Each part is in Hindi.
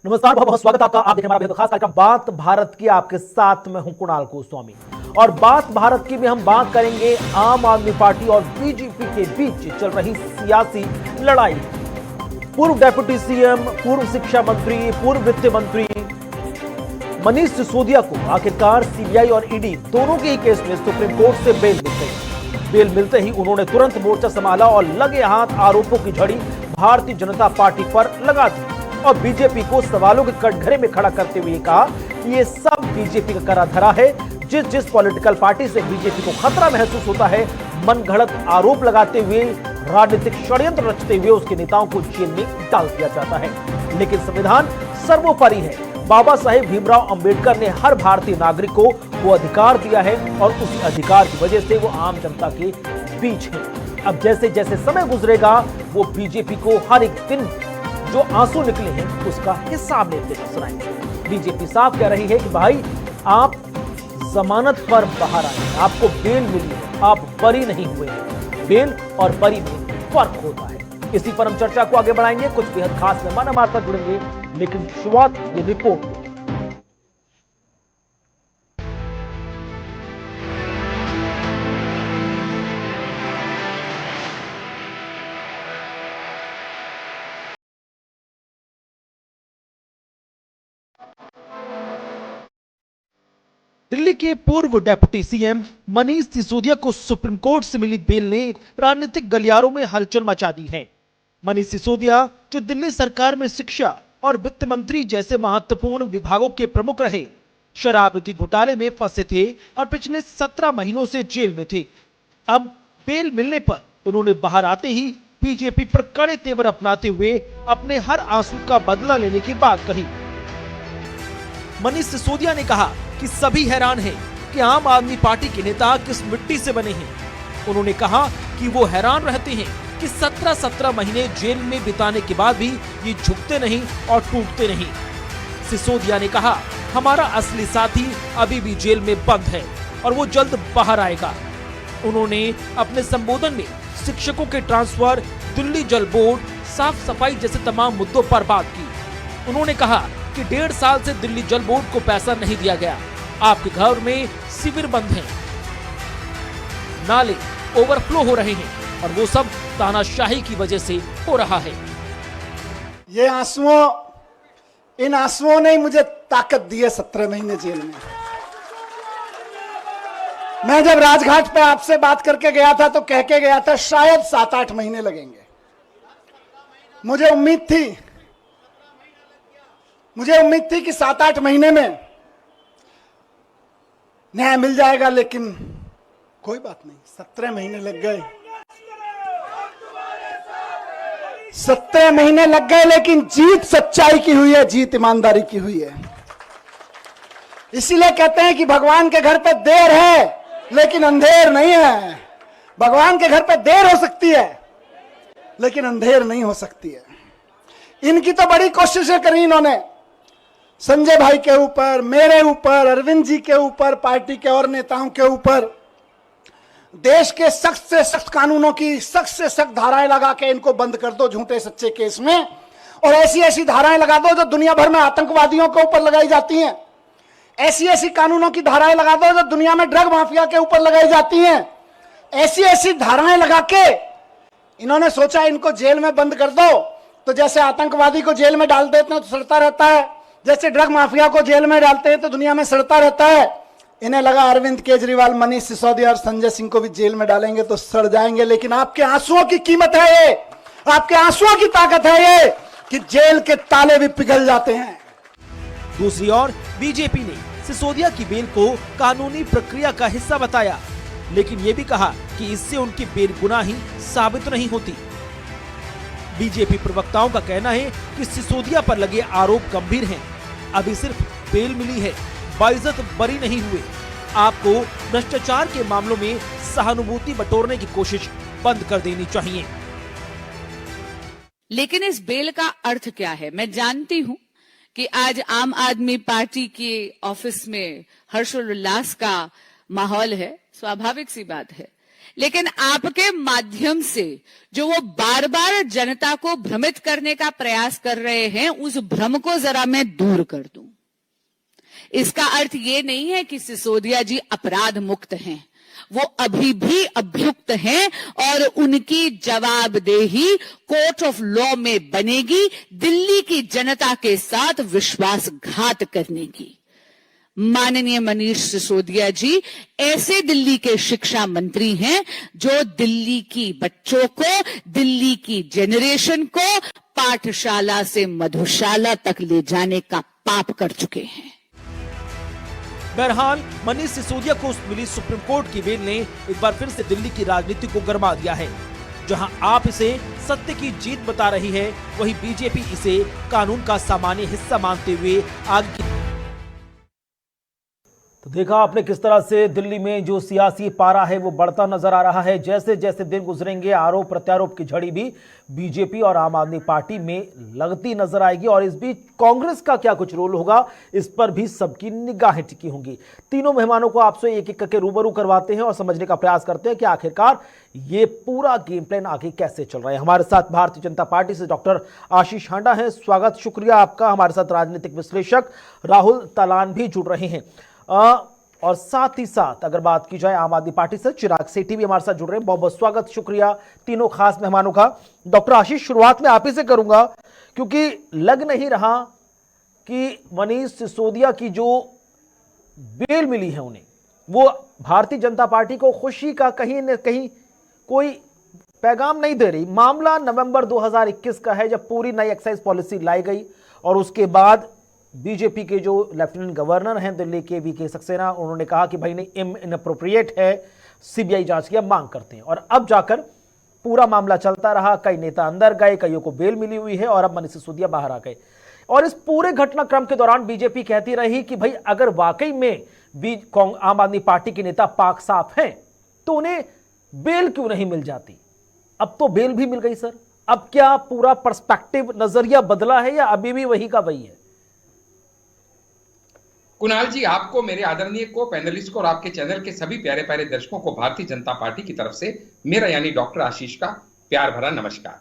नमस्कार, बहुत बहुत स्वागत है आपका। आप देख हमारा खास कार्यक्रम बात भारत की। आपके साथ में हूं कुणाल गोस्वामी और बात भारत की में हम बात करेंगे आम आदमी पार्टी और बीजेपी के बीच चल रही सियासी लड़ाई। पूर्व डिप्टी सीएम, पूर्व शिक्षा मंत्री, पूर्व वित्त मंत्री मनीष सिसोदिया को आखिरकार सीबीआई और ईडी दोनों के ही केस में सुप्रीम कोर्ट से बेल मिल गई। बेल मिलते ही उन्होंने तुरंत मोर्चा संभाला और लगे हाथ आरोपों की झड़ी भारतीय जनता पार्टी पर लगा दी और बीजेपी को सवालों के कटघरे में खड़ा करते हुए कहा कि ये सब बीजेपी का करा धरा है। जिस पॉलिटिकल पार्टी से बीजेपी को खतरा महसूस होता है, मनगढ़ंत आरोप लगाते हुए, राजनीतिक षड्यंत्र रचते हुए उसके नेताओं को जेल में डाल दिया जाता है। लेकिन संविधान सर्वोपरि है। बाबा साहेब भीमराव अंबेडकर ने हर भारतीय नागरिक को वो अधिकार दिया है और उसी अधिकार की वजह से वो आम जनता के बीच है। अब जैसे जैसे समय गुजरेगा वो बीजेपी को हर एक दिन जो आंसू निकले हैं उसका हिसाब लेते नजर आएंगे। बीजेपी साफ कह रही है कि भाई आप जमानत पर बाहर आए, आपको बेल मिली है, आप बरी नहीं हुए हैं। बेल और बरी में फर्क होता है। इसी पर हम चर्चा को आगे बढ़ाएंगे। कुछ बेहद खास मेहमान हमारे साथ जुड़ेंगे, लेकिन शुरुआत ये रिपोर्ट। दिल्ली के पूर्व डिप्टी सीएम मनीष सिसोदिया को सुप्रीम कोर्ट से मिली बेल ने राजनीतिक गलियारों में हलचल मचा दी है। मनीष सिसोदिया जो दिल्ली सरकार में शिक्षा और वित्त मंत्री जैसे महत्वपूर्ण विभागों के प्रमुख रहे, शराब नीति घोटाले में फंसे थे और पिछले 17 महीनों से जेल में थे। अब बेल मिलने पर उन्होंने बाहर आते ही बीजेपी पर कड़े तेवर अपनाते हुए अपने हर आंसू का बदला लेने की बात कही। मनीष सिसोदिया ने कहा कि सभी हैरान हैं कि आम आदमी पार्टी के नेता किस मिट्टी से बने हैं। उन्होंने कहा कि वो हैरान रहते हैं कि 17 महीने जेल में बिताने के बाद भी ये झुकते नहीं और टूटते नहीं। सिसोदिया ने कहा, हमारा असली साथी अभी भी जेल में बंद है और वो जल्द बाहर आएगा। उन्होंने अपने संबोधन में शिक्षकों के ट्रांसफर, दिल्ली जल बोर्ड, साफ सफाई जैसे तमाम मुद्दों पर बात की। उन्होंने कहा कि 1.5 साल से दिल्ली जल बोर्ड को पैसा नहीं दिया गया। आपके घर में सीवर बंद हैं, नाले ओवरफ्लो हो रहे हैं और वो सब तानाशाही की वजह से हो रहा है। ये इन आंसुओं ने मुझे ताकत दी है 17 महीने जेल में। मैं जब राजघाट पे आपसे बात करके गया था तो कह के गया था शायद 7-8 महीने लगेंगे। मुझे उम्मीद थी कि 7-8 महीने में न्याय मिल जाएगा, लेकिन कोई बात नहीं, 17 महीने लग गए। 17 महीने लग गए, लेकिन जीत सच्चाई की हुई है, जीत ईमानदारी की हुई है। इसीलिए कहते हैं कि भगवान के घर पे देर है लेकिन अंधेर नहीं है। भगवान के घर पे देर हो सकती है लेकिन अंधेर नहीं हो सकती है। इनकी तो बड़ी कोशिशें करी इन्होंने, संजय भाई के ऊपर, मेरे ऊपर, अरविंद जी के ऊपर, पार्टी के और नेताओं के ऊपर। देश के सख्त से सख्त कानूनों की सख्त से सख्त धाराएं लगा के इनको बंद कर दो झूठे सच्चे केस में, और ऐसी ऐसी धाराएं लगा दो जो दुनिया भर में आतंकवादियों के ऊपर लगाई जाती हैं। ऐसी ऐसी कानूनों की धाराएं लगा दो जो दुनिया में ड्रग माफिया के ऊपर लगाई जाती हैं। ऐसी ऐसी धाराएं लगा के इन्होंने सोचा इनको जेल में बंद कर दो, तो जैसे आतंकवादी को जेल में डाल देते हैं तो सड़ता रहता है, जैसे ड्रग माफिया को जेल में डालते हैं तो दुनिया में सड़ता रहता है। इन्हें लगा अरविंद केजरीवाल, मनीष सिसोदिया और संजय सिंह को भी जेल में डालेंगे तो सड़ जाएंगे। लेकिन आपके आंसुओं की कीमत है ये, आपके आंसुओं की ताकत है ये कि जेल के ताले भी पिघल जाते हैं। दूसरी ओर बीजेपी ने सिसोदिया की बेल को कानूनी प्रक्रिया का हिस्सा बताया, लेकिन ये भी कहा कि इससे उनकी बेल गुनाही साबित नहीं होती। बीजेपी प्रवक्ताओं का कहना है कि सिसोदिया पर लगे आरोप गंभीर हैं। अभी सिर्फ बेल मिली है, बाइज्जत बरी नहीं हुए। आपको भ्रष्टाचार के मामलों में सहानुभूति बटोरने की कोशिश बंद कर देनी चाहिए। लेकिन इस बेल का अर्थ क्या है? मैं जानती हूं कि आज आम आदमी पार्टी के ऑफिस में हर्षोल्लास का माहौल है, स्वाभाविक सी बात है। लेकिन आपके माध्यम से जो वो बार बार जनता को भ्रमित करने का प्रयास कर रहे हैं, उस भ्रम को जरा मैं दूर कर दूं। इसका अर्थ ये नहीं है कि सिसोदिया जी अपराध मुक्त हैं, वो अभी भी अभियुक्त हैं और उनकी जवाबदेही कोर्ट ऑफ लॉ में बनेगी दिल्ली की जनता के साथ विश्वासघात करने की। माननीय मनीष सिसोदिया जी ऐसे दिल्ली के शिक्षा मंत्री हैं जो दिल्ली की बच्चों को, दिल्ली की जेनरेशन को पाठशाला से मधुशाला तक ले जाने का पाप कर चुके हैं। बहरहाल मनीष सिसोदिया को मिली सुप्रीम कोर्ट की बेल ने एक बार फिर से दिल्ली की राजनीति को गरमा दिया है। जहां आप इसे सत्य की जीत बता रही है, वहीं बीजेपी इसे कानून का सामान्य हिस्सा मानते हुए आगे। तो देखा आपने किस तरह से दिल्ली में जो सियासी पारा है वो बढ़ता नजर आ रहा है। जैसे जैसे दिन गुजरेंगे आरोप प्रत्यारोप की झड़ी भी बीजेपी और आम आदमी पार्टी में लगती नजर आएगी और इस बीच कांग्रेस का क्या कुछ रोल होगा, इस पर भी सबकी निगाहें टिकी होंगी। तीनों मेहमानों को आपसे एक एक करके रूबरू करवाते हैं और समझने का प्रयास करते हैं कि आखिरकार ये पूरा गेम प्लान आगे कैसे चल रहा है। हमारे साथ भारतीय जनता पार्टी से डॉक्टर आशीष हांडा हैं, स्वागत, शुक्रिया आपका। हमारे साथ राजनीतिक विश्लेषक राहुल तलान भी जुड़ रहे हैं और साथ ही साथ अगर बात की जाए आम आदमी पार्टी से चिराग सेठी भी हमारे साथ जुड़ रहे हैं। बहुत बहुत स्वागत, शुक्रिया तीनों खास मेहमानों का। डॉक्टर आशीष, शुरुआत में आप ही से करूंगा क्योंकि लग नहीं रहा कि मनीष सिसोदिया की जो बेल मिली है उन्हें, वो भारतीय जनता पार्टी को खुशी का कहीं न कहीं कोई पैगाम नहीं दे रही। मामला नवंबर 2021 का है जब पूरी नई एक्साइज पॉलिसी लाई गई और उसके बाद बीजेपी के जो लेफ्टिनेंट गवर्नर हैं दिल्ली के वी.के. सक्सेना, उन्होंने कहा कि भाई नहीं, इनअप्रोप्रिएट है, सीबीआई जांच की अब मांग करते हैं। और अब जाकर पूरा मामला चलता रहा, कई नेता अंदर गए, कईयों को बेल मिली हुई है और अब मनीष सिसोदिया बाहर आ गए। और इस पूरे घटनाक्रम के दौरान बीजेपी कहती रही कि भाई अगर वाकई में आम आदमी पार्टी के नेता पाक साफ हैं तो उन्हें बेल क्यों नहीं मिल जाती। अब तो बेल भी मिल गई सर। अब क्या पूरा पर्सपेक्टिव, नजरिया बदला है या अभी भी वही का वही है? कुणाल जी, आपको, मेरे आदरणीय को पैनलिस्ट को और आपके चैनल के सभी प्यारे प्यारे दर्शकों को भारतीय जनता पार्टी की तरफ से मेरा यानी डॉक्टर आशीष का प्यार भरा नमस्कार।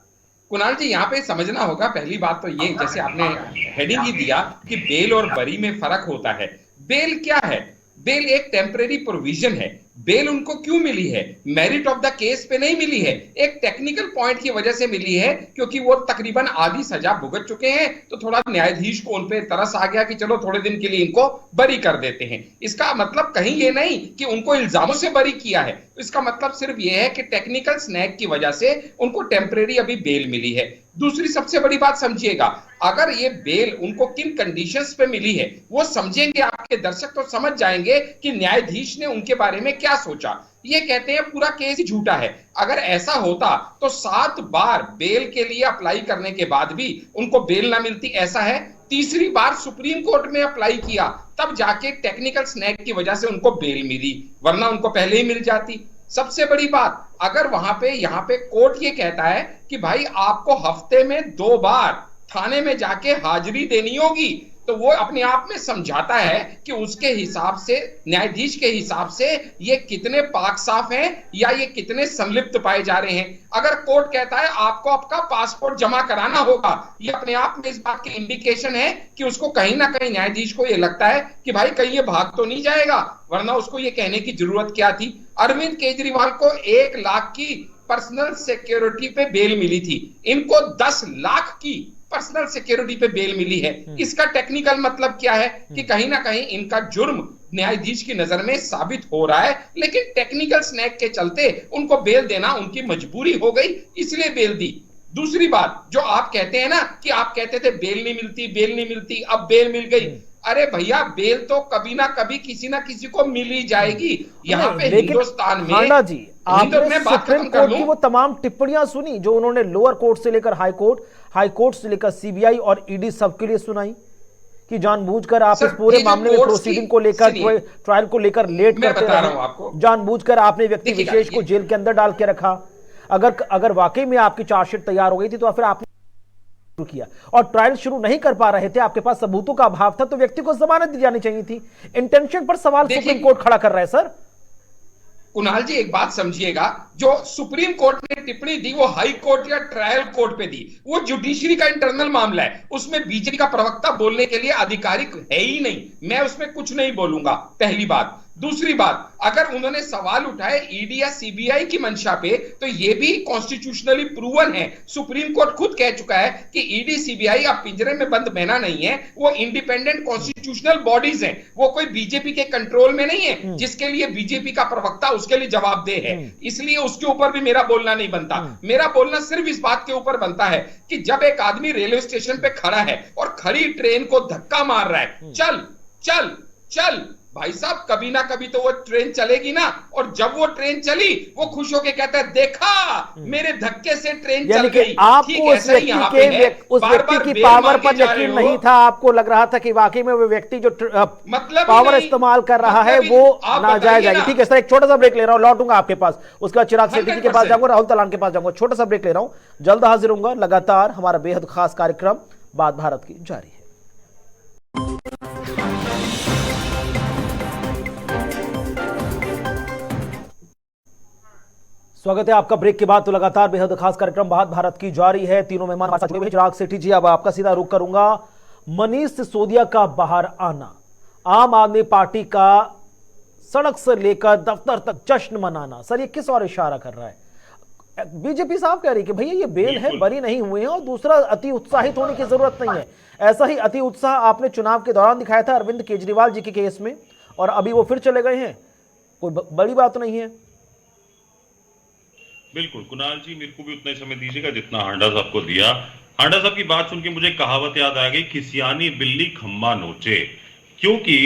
कुणाल जी, यहाँ पे समझना होगा, पहली बात तो ये, जैसे आपने हेडिंग ही दिया कि बेल और बरी में फर्क होता है। बेल क्या है? बेल एक टेम्परेरी प्रोविजन है। बेल उनको क्यों मिली है? मेरिट ऑफ द केस पे नहीं मिली है, एक टेक्निकल पॉइंट की वजह से मिली है, क्योंकि वो तकरीबन आधी सजा भुगत चुके हैं, तो थोड़ा न्यायाधीश को उन पे तरस आ गया कि चलो थोड़े दिन के लिए इनको बरी कर देते हैं। इसका मतलब कहीं ये नहीं कि उनको इल्जामों से बरी किया है, इसका मतलब सिर्फ ये है कि टेक्निकल स्नैग की वजह से उनको टेम्परेरी अभी बेल मिली है। दूसरी सबसे बड़ी बात समझिएगा, अगर ये बेल उनको किन कंडीशंस पे मिली है वो समझेंगे आपके दर्शक तो समझ जाएंगे कि न्यायाधीश ने उनके बारे में क्या सोचा। ये कहते हैं पूरा केस ही झूठा है। अगर ऐसा होता तो 7 बार बेल के लिए अप्लाई करने के बाद भी उनको बेल ना मिलती, ऐसा है। तीसरी बार सुप्रीम कोर्ट में अप्लाई किया, तब जाके टेक्निकल स्नैग की वजह से उनको बेल मिली, वरना उनको पहले ही मिल जाती। सबसे बड़ी बात, अगर यहाँ पे कोर्ट ये कहता है कि भाई आपको हफ्ते में 2 बार थाने में जाके हाजिरी देनी होगी, तो वो अपने आप में समझाता है कि उसके हिसाब से, न्यायाधीश के हिसाब से ये कितने पाक साफ हैं या ये कितने संलिप्त पाए जा रहे हैं। अगर कोर्ट कहता है आपको आपका पासपोर्ट जमा कराना होगा, ये अपने आप में इस बात की इंडिकेशन है कि उसको कहीं ना कहीं, न्यायाधीश को ये लगता है कि भाई कहीं ये भाग तो नहीं जाएगा, वरना उसको ये कहने की जरूरत क्या थी। अरविंद केजरीवाल को 1 लाख की पर्सनल सिक्योरिटी पे बेल मिली थी, इनको 10 लाख की पर्सनल सिक्योरिटी पे बेल मिली है। इसका टेक्निकल मतलब क्या है कि कहीं ना कहीं इनका जुर्म न्यायाधीश की नजर में साबित हो रहा है, लेकिन टेक्निकल स्नैग के चलते उनको बेल देना उनकी मजबूरी हो गई, इसलिए बेल दी। दूसरी बात, जो आप कहते हैं ना कि आप कहते थे बेल नहीं मिलती, बेल नहीं मिलती, अब बेल मिल गई। अरे भैया, बेल तो कभी ना कभी किसी ना किसी को मिल ही जाएगी। यहाँ पे हिंदुस्तान में, हांडा जी, आपने बात सुप्रीम खत्म कर कोर्ट लूं, की वो तमाम टिप्पणियां सुनी जो उन्होंने लोअर कोर्ट से लेकर हाई कोर्ट से लेकर सीबीआई और ईडी सबके लिए सुनाई कि जानबूझकर आप इस पूरे मामले में प्रोसीडिंग को लेकर, ट्रायल को लेकर लेट करते रहे, जानबूझकर आपने व्यक्ति विशेष को जेल के अंदर डाल के रखा। अगर वाकई में आपकी चार्जशीट तैयार हो गई थी तो फिर आपने किया और ट्रायल शुरू नहीं कर पा रहे थे, आपके पास सबूतों का अभाव था, तो व्यक्ति को जमानत दी जानी चाहिए थी। इंटेंशन पर सवाल सुप्रीम कोर्ट खड़ा कर रहा है सर। कुणाल जी एक बात समझिएगा, जो सुप्रीम कोर्ट ने टिप्पणी दी वो हाई कोर्ट या ट्रायल कोर्ट पे दी, वो जुडिशरी का इंटरनल मामला है, उसमें बीजेपी का प्रवक्ता बोलने के लिए आधिकारिक है ही नहीं, मैं उसमें कुछ नहीं बोलूंगा, पहली बात। दूसरी बात, अगर उन्होंने सवाल उठाए ईडी या सीबीआई की मंशा पे, तो ये भी कॉन्स्टिट्यूशनली प्रूवन है, सुप्रीम कोर्ट खुद कह चुका है कि ईडी सीबीआई अब पिंजरे में बंद बहना नहीं है, वो इंडिपेंडेंट कॉन्स्टिट्यूशनल बॉडीज हैं, वो कोई बीजेपी के कंट्रोल में नहीं है, जिसके लिए बीजेपी का प्रवक्ता उसके लिए जवाबदेह है, इसलिए उसके ऊपर भी मेरा बोलना नहीं बनता। मेरा बोलना सिर्फ इस बात के ऊपर बनता है कि जब एक आदमी रेलवे स्टेशन पे खड़ा है और खड़ी ट्रेन को धक्का मार रहा है, चल चल चल, भाई साहब कभी ना कभी तो वो ट्रेन चलेगी ना, और जब वो ट्रेन चली वो खुश होके कहता है देखा मेरे धक्के से ट्रेन चल गई। आपको उस व्यक्ति की पावर पर यकीन नहीं था, आपको लग रहा था कि वाकई में वो व्यक्ति जो मतलब पावर इस्तेमाल कर रहा है वो नाजायज है। ठीक है सर, एक छोटा सा ब्रेक ले रहा हूं, लौटूंगा आपके पास, उसके बाद चिराग शेट्टी जी के पास जाऊंगा, राहुल तलान के पास जाऊंगा, छोटा सा ब्रेक ले रहा हूं, जल्द हाजिर होऊंगा। लगातार हमारा बेहद खास कार्यक्रम बात भारत की जारी है। स्वागत है आपका ब्रेक के बाद। तो लगातार बेहद खास कार्यक्रम बात भारत की जारी है। तीनों मेहमान हमारे साथ जुड़े हुए हैं। चिराग शेट्टी जी, अब आपका सीधा रुख करूंगा। मनीष सिसोदिया का बाहर आना, आम आदमी पार्टी का सड़क से लेकर दफ्तर तक जश्न मनाना, सर ये किस और इशारा कर रहा है? बीजेपी साहब कह रही कि भैया ये बेल है, बरी नहीं हुए हैं, और दूसरा अति उत्साहित होने की जरूरत नहीं है। ऐसा ही अति उत्साह आपने चुनाव के दौरान दिखाया था अरविंद केजरीवाल जी के केस में, और अभी वो फिर चले गए हैं, कोई बड़ी बात नहीं है। बिल्कुल कुणाल जी, मेरे को भी उतना ही समय दीजिएगा जितना हांडा साहब को दिया। हांडा साहब की बात सुन के मुझे कहावत याद आ गई, खिसियानी बिल्ली खम्मा नोचे। क्योंकि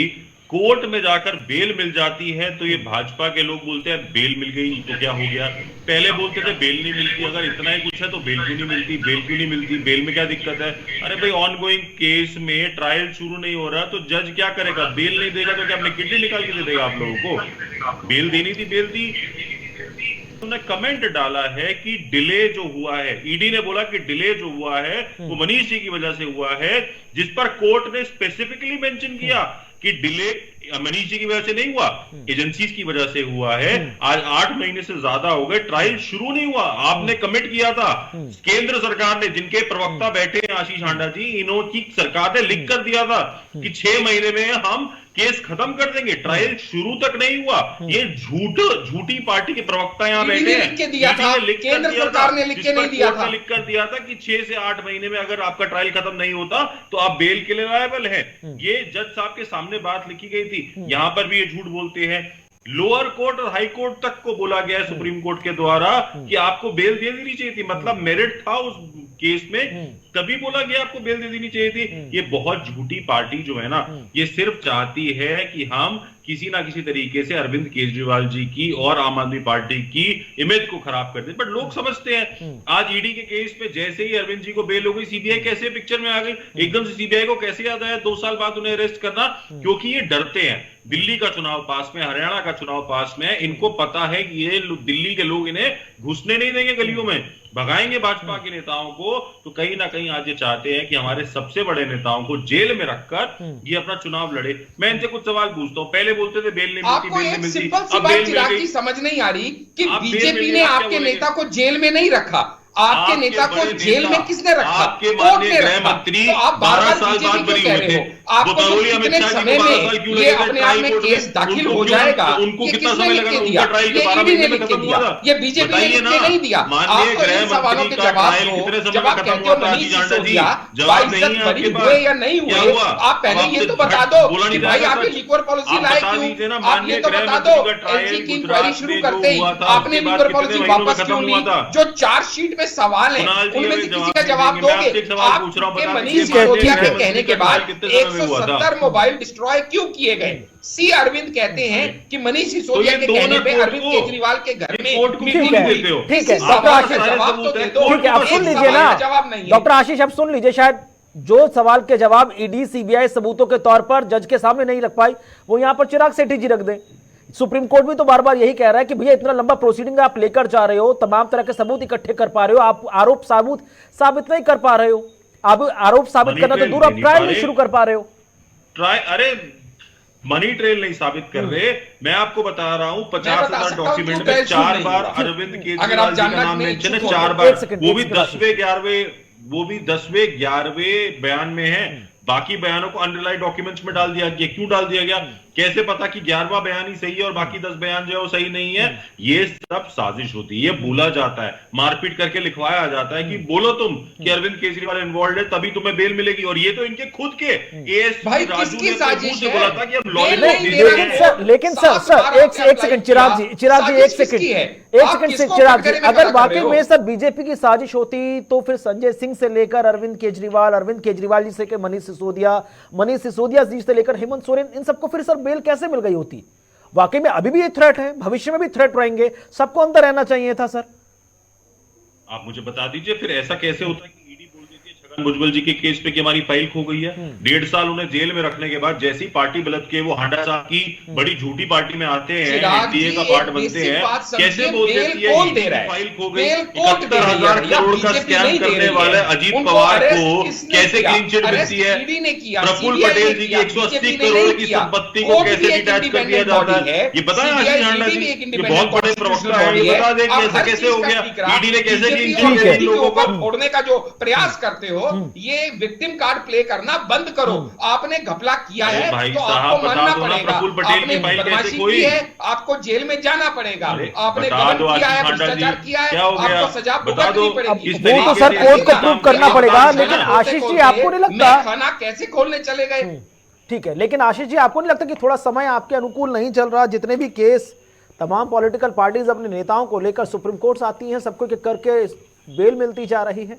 कोर्ट में जाकर बेल मिल जाती है तो ये भाजपा के लोग बोलते हैं बेल मिल गई तो क्या हो गया, पहले बोलते थे बेल नहीं मिलती, अगर इतना ही कुछ है तो बेल क्यों नहीं मिलती, बेल क्यों नहीं मिलती, बेल में क्या दिक्कत है? अरे भाई ऑन गोइंग केस में ट्रायल शुरू नहीं हो रहा तो जज क्या करेगा? बेल नहीं देगा तो क्या अपने किडनी निकाल के दे देगा आप लोगों को? बेल देनी थी, बेल दी। उन्होंने कमेंट डाला है कि डिले जो हुआ है, ईडी ने बोला कि डिले जो हुआ है वो मनीष जी की वजह से हुआ है, जिस पर कोर्ट ने स्पेसिफिकली मेंशन किया कि डिले मनीष जी की वजह से नहीं हुआ, एजेंसीज की वजह से हुआ है। आज 8 महीने से ज्यादा हो गए, ट्रायल शुरू नहीं हुआ। आपने कमिट किया था, केंद्र सरकार ने, जिनके प्रवक्ता बैठे हैं आशीष हांडा जी, इन्होंने सरकार ने लिख कर दिया था कि 6 महीने में हम केस खत्म कर देंगे, ट्रायल शुरू तक नहीं हुआ। ये झूठी पार्टी के प्रवक्ता यहाँ बैठे हैं, केंद्र सरकार ने लिख के नहीं दिया था, लिख कर दिया था कि 6 से 8 महीने में अगर आपका ट्रायल खत्म नहीं होता तो आप बेल के लिए लायबल है। ये जज साहब के सामने बात लिखी गई थी, यहां पर भी ये झूठ बोलते हैं। लोअर कोर्ट और हाई कोर्ट तक को बोला गया है सुप्रीम कोर्ट के द्वारा कि आपको बेल दे देनी चाहिए थी, मतलब मेरिट था उस केस में, तभी बोला गया आपको बेल दे देनी चाहिए थी। ये बहुत झूठी पार्टी जो है ना, ये सिर्फ चाहती है कि हम किसी ना किसी तरीके से अरविंद केजरीवाल जी की और आम आदमी पार्टी की इमेज को खराब कर दे। बट लोग समझते हैं, आज ईडी के केस पे जैसे ही अरविंद जी को बेल हो गई, सीबीआई कैसे पिक्चर में आ गई, एकदम से सीबीआई को कैसे याद आया 2 साल बाद उन्हें अरेस्ट करना? क्योंकि ये डरते हैं। दिल्ली का चुनाव पास में, हरियाणा का चुनाव पास में, इनको पता है कि ये दिल्ली के लोग इन्हें घुसने नहीं देंगे गलियों में, भगाएंगे भाजपा के नेताओं को। तो कहीं ना कहीं आज ये चाहते हैं कि हमारे सबसे बड़े नेताओं को जेल में रखकर ये अपना चुनाव लड़े। मैं इनसे कुछ सवाल पूछता हूं, पहले बोलते थे बेल नहीं मिलती, बेल नहीं मिलती, अब बेल मिल गई। समझ नहीं आ रही कि बीजेपी ने आपके नेता को जेल में नहीं रखा, आपके नेता को जेल में किसने रखा? आपके माननीय गृह मंत्री 12 साल बाद बरी हुए थे, बताओ कितने समय में ये अपने आप में केस दाखिल हो जाएगा? उनको कितना समय लगा उनका ट्रायल के 12 महीने में खत्म हुआ था? ये बीजेपी ने लिख के नहीं दिया। माननीय गृह मंत्री का ट्रायल कितने समय में खत्म हुआ था? आशीष हांडा जी, जवाब नहीं है आपके पास, या नहीं हुए? आप पहले ये तो बता दो कि भाई आपने लिक्वर पॉलिसी लाए क्यों? आप ये तो बता दो, एलजी की इंक्वायरी शुरू करते ही आपने लिक्वर पॉलिसी वापस क्यों ली? जो चार्जशीट में सवाल है उनमें से किसी का जवाब दोगे? आपके मनीष सिसोदिया के कहने के बाद 170 मोबाइल डिस्ट्रॉय क्यों किए गए? सी अरविंद कहते हैं कि मनीष सिसोदिया के कहने पे अरविंद केजरीवाल के घर में मीटिंग हुई। ठीक है जवाब तो दे दो। ठीक है, अब सुन लीजिए ना डॉक्टर आशीष, अब सुन लीजिए। शायद जो सवाल के जवाब ईडी सीबीआई सबूतों के तौर पर जज के सामने नहीं रख पाई, वो यहां पर चिराग शेट्टी जी रख दें। सुप्रीम कोर्ट भी तो बार बार यही कह रहा है कि भैया इतना लंबा प्रोसीडिंग आप लेकर जा रहे हो, तमाम तरह के सबूत इकट्ठे कर पा रहे हो, आप आरोप साबित नहीं कर पा रहे हो, आप आरोप साबित करना तो दूर, आप ट्रायल नहीं शुरू कर पा रहे हो। अरे मनी ट्रेल नहीं साबित कर रहे। मैं आपको बता रहा हूं, 50,000 डॉक्यूमेंट में 4 बार अरविंद केजरीवाल जी का नाम मेंशन है, 4 बार, वो भी 10वें 11वें बयान में है। बाकी बयानों को अंडरलाइन डॉक्यूमेंट्स में डाल दिया गया। क्यों डाल दिया गया? कैसे पता कि 11वां बयान ही सही है और बाकी 10 बयान जो है वो सही नहीं है? ये सब साजिश होती है, ये बोला जाता है, मारपीट करके लिखवाया जाता है कि बोलो तुम कि अरविंद केजरीवाल इन्वॉल्व है तभी तुम्हें बेल मिलेगी। और ये तो इनके खुद के भाई राजू किसकी ने साजिश है? बोला था कि हम बेल लॉलीपॉप नहीं दे दे रहे रहे हैं। हैं। लेकिन सर एक सेकंड चिराग जी एक सेकंड से चिराग जी, अगर वाकई में सर बीजेपी की साजिश होती तो फिर संजय सिंह से लेकर अरविंद केजरीवाल जी से लेकर मनीष सिसोदिया जी से लेकर हेमंत सोरेन, इन सबको फिर सर बेल कैसे मिल गई होती? वाकई में अभी भी ये थ्रेट है, भविष्य में भी थ्रेट रहेंगे, सबको अंदर रहना चाहिए था सर। आप मुझे बता दीजिए फिर ऐसा कैसे होता है कि ईडी बोल देती है छगन भुजबल जी के केस पे कि हमारी फाइल खो गई है। 1.5 साल उन्हें जेल में रखने के बाद जैसी पार्टी बदल के वो हांडा साहब की बड़ी झूठी पार्टी में आते हैं, एनडीए का पार्ट बनते हैं, कैसे बोल देती है ईडी की फाइल खो गई। 71,000 करोड़ का स्कैम करने वाले अजीत पवार को कैसे क्लीन चिट मिलती है? प्रफुल्ल पटेल जी की 180 करोड़ की संपत्ति को कैसे डिटैच कर दिया जाता है? ये बताएं आशीष हांडा जी, ये बहुत बड़े प्रवक्ता है, ये बता दें कि ऐसा कैसे हो गया, ईडी ने कैसे क्लीन चिट दे दी लोगों को? फोड़ने का जो प्रयास करते हो, ये विक्टिम कार्ड प्ले करना बंद करो। आपने घपला किया है भाई तो साहब, आपको मानना बता दो ना, पड़ेगा। प्रफुल्ल पटेल आपने की फाइल कैसे बदमाशी खोई? की है, आपको जेल में जाना पड़ेगा। आपने बता गबन दो किया है, आशीष हांडा भ्रष्टाचार जी, किया है, क्या हो गया? आपको सजा बता भुगतनी दो। पड़ेगी। इस वो तो तरीके सर से कोर्ट को काम प्रूव किया करना आप पड़ेगा, बात लेकिन करना। आशीष जी आपको नहीं लगता? मैं खाना कैसे खोलने चले गए? ठीक है, लेकिन आशीष जी आपको नहीं लगता कि थोड़ा समय आपके अनुकूल नहीं चल रहा? जितने भी केस तमाम पॉलिटिकल पार्टीज अपने नेताओं को लेकर सुप्रीम कोर्ट आती हैं, सबको करके बेल मिलती जा रही है,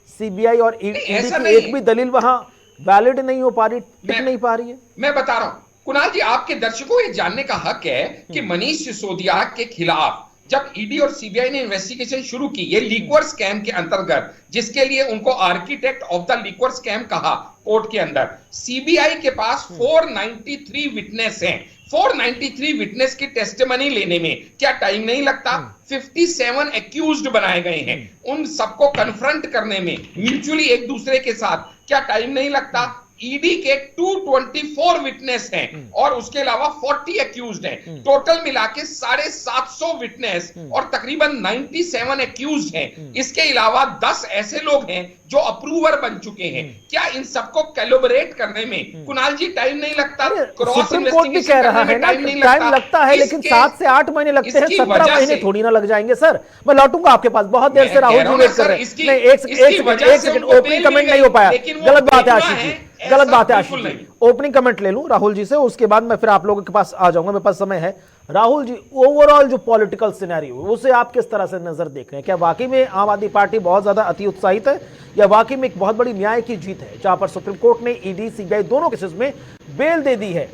सीबीआई और ईडी की एक भी दलील वहां वैलिड नहीं हो पा रही, टिक नहीं पा रही है। मैं बता रहा हूं कुणाल जी, आपके दर्शकों ये जानने का हक है कि मनीष सिसोदिया के खिलाफ जब ईडी और सीबीआई ने इन्वेस्टिगेशन शुरू की, ये लिक्वर स्कैम के अंतर्गत, जिसके लिए उनको architect of the liquor scam कहा कोर्ट के अंदर, सीबीआई के पास 493 विटनेस हैं। 493 विटनेस की टेस्टिमनी लेने में क्या टाइम नहीं लगता? 57 एक्यूज्ड बनाए गए हैं, उन सबको कन्फ्रंट करने में म्यूचुअली एक दूसरे के साथ क्या टाइम नहीं लगता? ईडी के 224 विटनेस हैं और उसके अलावा 40 एक्यूज्ड हैं। टोटल मिला के 750 विटनेस और तकरीबन 97 एक्यूज्ड हैं। इसके अलावा 10 ऐसे लोग हैं जो अप्रूवर बन चुके हैं। क्या इन सबको कैलिब्रेट करने में कुणाल जी टाइम नहीं लगता? सुप्रीम कोर्ट भी कह रहा है ना टाइम लगता है, लेकिन 7 से 8 महीने लगते हैं, 17 महीने थोड़ी ना लग जाएंगे सर। मैं लौटूंगा आपके पास, बहुत देर से राहुल जी वेट कर रहे हैं। नहीं, एक सेकंड, ओपनिंग कमेंट नहीं हो पाया, गलत बात है आशीष जी, गलत बात है आशीष जी। ओपनिंग कमेंट ले लूं राहुल जी से, उसके बाद मैं फिर आप लोगों के पास आ जाऊंगा, मेरे पास समय है। राहुल जी, ओवरऑल जो पॉलिटिकल सिनेरियो उसे आप किस तरह से नजर देख रहे हैं? क्या वाकई में आम आदमी पार्टी बहुत ज्यादा अति उत्साहित है, या वाकई में एक बहुत बड़ी न्याय की जीत है जहां पर सुप्रीम कोर्ट ने ईडी सीबीआई दोनों केसेस में बेल दे दी है?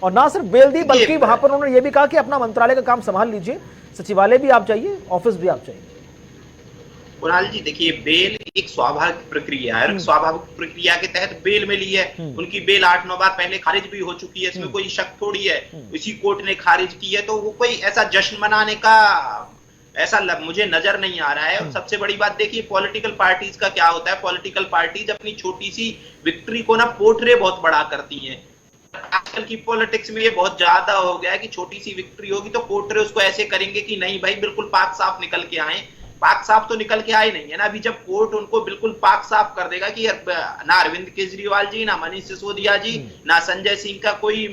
और ना सिर्फ बेल दी, बल्कि वहां पर उन्होंने यह भी कहा कि अपना मंत्रालय का काम संभाल लीजिए, सचिवालय भी आप चाहिए, ऑफिस भी आप चाहिए। कुणाल जी देखिए, बेल एक स्वाभाविक प्रक्रिया है, स्वाभाविक प्रक्रिया के तहत बेल मिली है। उनकी बेल 8-9 बार पहले खारिज भी हो चुकी है, इसमें कोई शक थोड़ी है। इसी कोर्ट ने खारिज की है, तो वो कोई ऐसा जश्न मनाने का ऐसा मुझे नजर नहीं आ रहा है। और सबसे बड़ी बात देखिए, पॉलिटिकल पार्टीज का क्या होता है, पॉलिटिकल पार्टीज अपनी छोटी सी विक्ट्री को ना पोर्ट्रे बहुत बड़ा करती हैं। आजकल की पॉलिटिक्स में ये बहुत ज्यादा हो गया है कि छोटी सी विक्ट्री होगी तो पोर्ट्रे उसको ऐसे करेंगे कि नहीं भाई बिल्कुल पाक साफ निकल के आए। पाक साफ तो निकल के आए नहीं है ना। अभी जब कोर्ट उनको बिल्कुल पाक साफ कर देगा कि ना अरविंद केजरीवाल जी, ना मनीष सिसोदिया जी, ना संजय सिंह का कोई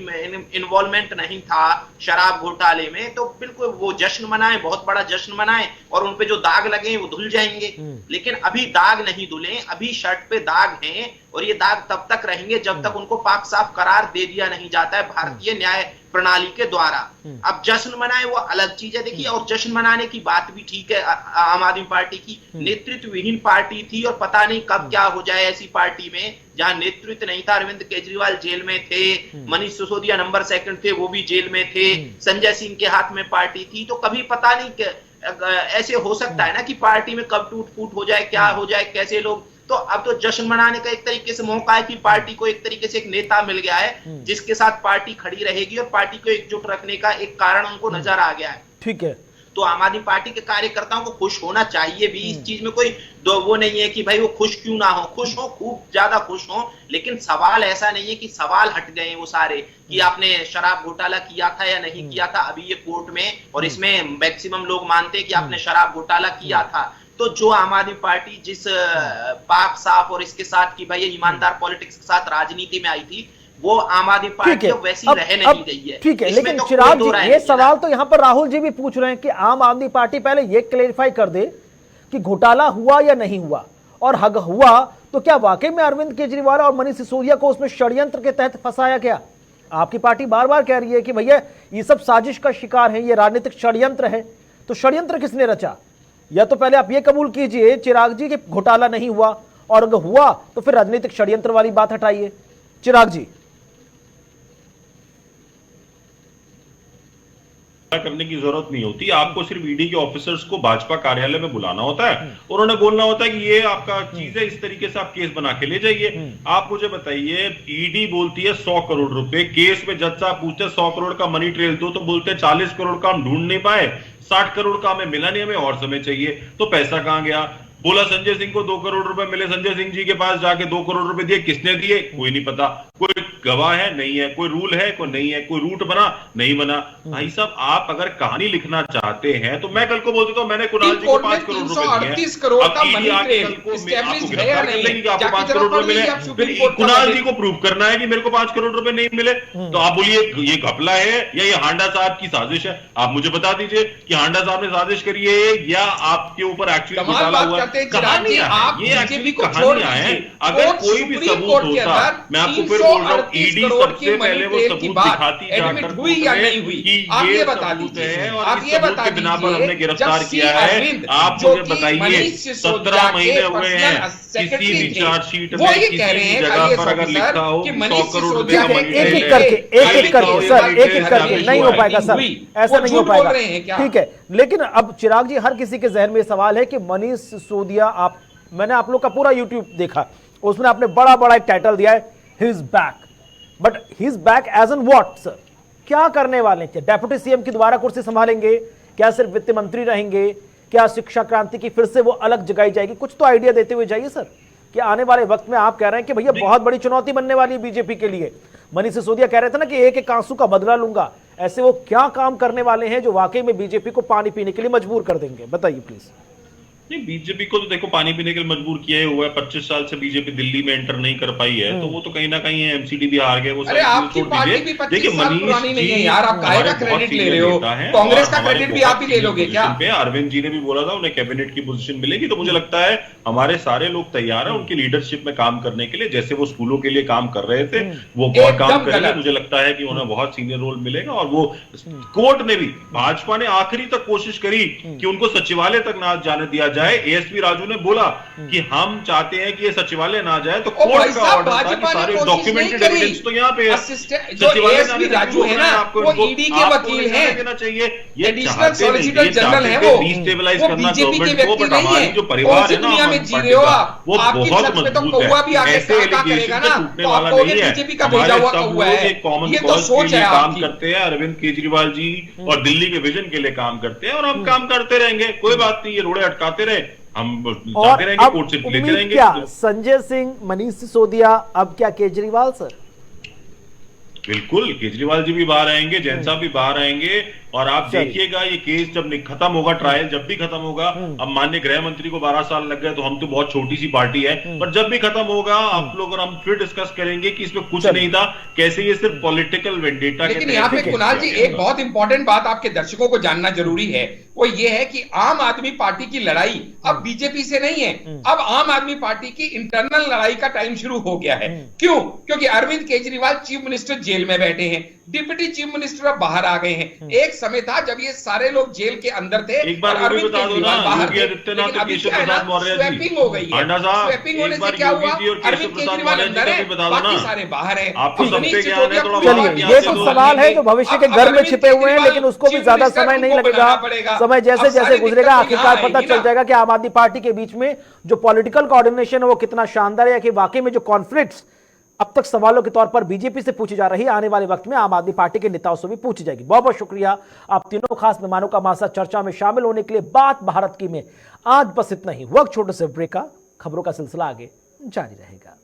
इन्वॉल्वमेंट नहीं था शराब घोटाले में, तो बिल्कुल वो जश्न मनाए, बहुत बड़ा जश्न मनाए और उनपे जो दाग लगे वो धुल जाएंगे। लेकिन अभी दाग नहीं धुले, अभी शर्ट पे दाग हैं और ये दाग तब तक रहेंगे जब तक उनको पाक साफ करार दे दिया नहीं जाता है भारतीय न्याय प्रणाली के द्वारा। अब जश्न मनाए वो अलग चीज है। देखिए, और जश्न मनाने की बात भी ठीक है, आम आदमी पार्टी की नेतृत्व विहीन पार्टी थी और पता नहीं कब क्या हो जाए ऐसी पार्टी में जहां नेतृत्व नहीं था। अरविंद केजरीवाल जेल में थे, मनीष सिसोदिया नंबर 2 थे, वो भी जेल में थे, संजय सिंह के हाथ में पार्टी थी, तो कभी पता नहीं ऐसे हो सकता है ना कि पार्टी में कब टूट फूट हो जाए, क्या हो जाए, कैसे लोग। तो अब तो जश्न मनाने का एक तरीके से मौका है कि पार्टी को एक तरीके से एक नेता मिल गया है जिसके साथ पार्टी खड़ी रहेगी और पार्टी को एकजुट रखने का एक कारण उनको नजर आ गया है। ठीक है, तो आम आदमी पार्टी के कार्यकर्ताओं को खुश होना चाहिए भी। इस चीज में कोई दो वो नहीं है कि भाई वो खुश क्यों ना हो, खुश हो, खूब ज्यादा खुश हो, लेकिन सवाल ऐसा नहीं है कि सवाल हट गए वो सारे कि आपने शराब घोटाला किया था या नहीं किया था। अभी ये कोर्ट में और इसमें मैक्सिमम लोग मानते हैं कि आपने शराब घोटाला किया था। तो जो आम आदमी पार्टी जिस पाक साफ और इसके साथ की भाई ईमानदार पॉलिटिक्स के साथ राजनीति में आई थी, वो आम आदमी पार्टी वैसी रह नहीं गई है। ठीक है, लेकिन चिराग जी ये सवाल तो यहां पर राहुल जी भी पूछ रहे हैं कि आम आदमी पार्टी पहले ये क्लेरिफाई कर दे कि घोटाला हुआ या नहीं हुआ, और अगर हुआ तो क्या वाकई में अरविंद केजरीवाल और मनीष सिसोदिया को उसमें षड्यंत्र के तहत फंसाया गया? आपकी पार्टी बार बार कह रही है कि भैया ये सब साजिश का शिकार है, ये राजनीतिक षड्यंत्र है। तो षड्यंत्र किसने रचा? या तो पहले आप ये कबूल कीजिए चिराग जी कि घोटाला नहीं हुआ, और अगर हुआ तो फिर राजनीतिक षड्यंत्र वाली बात हटाइए। चिराग जी, करने की जरूरत नहीं होती, आपको सिर्फ ईडी के ऑफिसर्स को भाजपा कार्यालय में बुलाना होता है और उन्हें बोलना होता है कि ये आपका चीज है, इस तरीके से आप केस बना के ले जाइए। आप मुझे बताइए, ईडी बोलती है 100 करोड़ रुपए, केस में जज साहब पूछते हैं 100 करोड़ का मनी ट्रेल दो, तो बोलते हैं 40 करोड़ का हम ढूंढ नहीं पाए, 60 करोड़ का हमें मिला नहीं, हमें और समय चाहिए। तो पैसा कहां गया? बोला संजय सिंह को 2 करोड़ रुपए मिले, संजय सिंह जी के पास जाके 2 करोड़ रुपए दिए, किसने दिए कोई नहीं पता, कोई गवाह है नहीं है, कोई रूल है कोई नहीं है, कोई रूट बना नहीं बना। भाई साहब, आप अगर कहानी लिखना चाहते हैं तो मैं कल को बोल देता हूं मैंने कुणाल जी को 5 करोड़ रुपए दिए, 338 करोड़ का मनी ट्रेल एस्टैब्लिश्ड है या नहीं? कि आपको 5 करोड़ रुपए मिले, कुणाल जी को प्रूव करना है कि मेरे को 5 करोड़ रुपए नहीं मिले, तो आप बोलिए ये घपला है या ये हांडा साहब की साजिश है? आप मुझे बता दीजिए कि हांडा साहब ने साजिश करी है या आपके ऊपर एक्चुअली घोटाला हुआ है। कहानियां ये एक्चुअली कहानियां हैं। अगर कोई भी सबूत होता, मैं आपको फिर बोल रहा हूं, ईडी सबसे पहले वो सबूत दिखाती जाकर हुई या नहीं हुई, कि आप ये ये बता सबूत दीजिए, है और आप इस ये सबूत बता के बिना पर हमने दीजिए, गिरफ्तार जब किया सी है। अरविंद, आप जो मुझे कि बताइए, मनीष सिसोदिया 17 महीने के हुए पर्सनल हैं, सेक्रेटरी किसी भी थे, चार्जशीट वो में ये किसी कह रहे भी हैं जगह पर अगर IAS लिखा हो कि 100 मनीष करोड़ रुपए सिसोदिया का के मनी एक ट्रेल एक करके सर, एक एक करके नहीं हो पाएगा सर, ऐसा नहीं हो पाएगा। ठीक है, लेकिन अब चिराग जी, हर किसी के जहन में सवाल है कि मनीष सिसोदिया, मैंने आप लोग का पूरा यूट्यूब देखा, उसमें आपने बड़ा बड़ा एक टाइटल दिया है, he is back, but he is back as an what sir? क्या करने वाले हैं? डेप्यूटी सीएम की दोबारा कुर्सी संभालेंगे? क्या सिर्फ वित्त मंत्री रहेंगे? क्या शिक्षा क्रांति की फिर से वो अलग जगाई जाएगी? कुछ तो आइडिया देते हुए जाइए सर, कि आने वाले वक्त में आप कह रहे हैं कि भैया बहुत बड़ी चुनौती बनने वाली है बीजेपी के लिए। मनीष सिसोदिया कह रहे थे ना कि एक एक आंसू का बदला लूंगा, ऐसे वो क्या काम करने वाले हैं जो वाकई में बीजेपी को पानी पीने के लिए मजबूर कर देंगे? बताइए प्लीज। नहीं, बीजेपी को तो देखो पानी पीने के लिए मजबूर किया ही हुआ है। 25 साल से बीजेपी दिल्ली में एंटर नहीं कर पाई है, तो वो तो कहीं ना कहीं एमसीडी भी हार गए। वो अरे आपकी पार्टी भी 25 साल पुरानी नहीं है यार, आप काहे का क्रेडिट ले रहे हो? कांग्रेस का क्रेडिट भी आप ही ले लोगे क्या? अरविंद जी ने भी बोला था उन्हें कैबिनेट की पोजीशन मिलेगी, तो मुझे लगता है हमारे सारे लोग तैयार हैं उनकी लीडरशिप में काम करने के लिए। जैसे वो स्कूलों के लिए काम कर रहे थे, वो बहुत काम करेंगे। मुझे लगता है कि उन्हें बहुत सीनियर रोल मिलेगा। और वो कोर्ट ने भी, भाजपा ने आखिरी तक कोशिश करी कि उनको सचिवालय तक ना जाने दिया जाए। एएसपी राजू ने बोला कि हम चाहते हैं कि ये सचिवालय ना जाए, तो कोर्ट का ऑर्डर था कि सारे डॉक्यूमेंटेड एविडेंस तो यहाँ पे जो एएसपी राजू है ना, वो ईडी के वकील हैं, देना चाहिए। ये एडिशनल सॉलिसिटर जनरल है, वो डिस्टेबलाइज करना बीजेपी के गवर्नमेंट को, व्यक्ति बट नहीं हमारी है। जो परिवार है ना, दुनिया में जी रहे हो आप, वो आपकी बहुत छत पे तो मजबूत कौवा भी है। आके ऐसे काका करेगा ना, टूटने तो वाला आप नहीं है। बीजेपी का भेजा हुआ कौवा है। एक कॉमन ये तो कॉज के सोच लिए है काम आपकी। करते हैं, अरविंद केजरीवाल जी और दिल्ली के विजन के लिए काम करते हैं, और हम काम करते रहेंगे। कोई बात नहीं, ये रोड़े अटकाते रहे, हम जाते रहेंगे, कोर्ट से लेते रहेंगे। क्या संजय सिंह, मनीष सिसोदिया, अब क्या केजरीवाल सर? बिल्कुल, केजरीवाल जी भी बाहर आएंगे, जैन साहब भी बाहर आएंगे। और आप देखिएगा ये केस जब खत्म होगा, ट्रायल जब भी खत्म होगा, अब माननीय गृह मंत्री को 12 साल लग गए, तो हम तो बहुत छोटी सी पार्टी है, पर जब भी खत्म होगा आप लोग और हम फिर डिस्कस करेंगे कि इसमें कुछ नहीं था, कैसे ये सिर्फ पॉलिटिकल वेंडेटा। लेकिन यहाँ पे कुणाल जी एक बहुत इंपॉर्टेंट बात आपके दर्शकों को जानना जरूरी है, वो ये है कि आम आदमी पार्टी की लड़ाई अब बीजेपी से नहीं है, अब आम आदमी पार्टी की इंटरनल लड़ाई का टाइम शुरू हो गया है। क्यों? क्योंकि Arvind Kejriwal chief minister jail में बैठे हैं, डिप्टी चीफ मिनिस्टर अब बाहर आ गए हैं। एक समय था जब ये सारे लोग जेल के अंदर थे, एक बार अरविंद केजरीवाल बाहर थे। लेकिन अभी क्या है ना, स्वैपिंग हो गई है। स्वैपिंग होने से क्या हुआ, अरविंद केजरीवाल अंदर है, बाकी सारे बाहर हैं। आपको सबसे ज्ञान है, थोड़ा चलिए, ये कुछ सवाल है जो भविष्य के घर में छिपे हुए हैं, लेकिन उसको भी ज्यादा समय नहीं लगेगा। समय जैसे जैसे गुजरेगा आखिरकार पता चल जाएगा कि आम आदमी पार्टी के बीच में जो पॉलिटिकल कोऑर्डिनेशन है वो कितना शानदार है, कि वाकई में जो कॉन्फ्लिक्ट्स अब तक सवालों के तौर पर बीजेपी से पूछी जा रही, आने वाले वक्त में आम आदमी पार्टी के नेताओं से भी पूछी जाएगी। बहुत बहुत शुक्रिया आप तीनों खास मेहमानों का हमारे साथ चर्चा में शामिल होने के लिए। बात भारत की में आज बस इतना ही। वक्त छोटे से ब्रेक का, खबरों का सिलसिला आगे जारी रहेगा।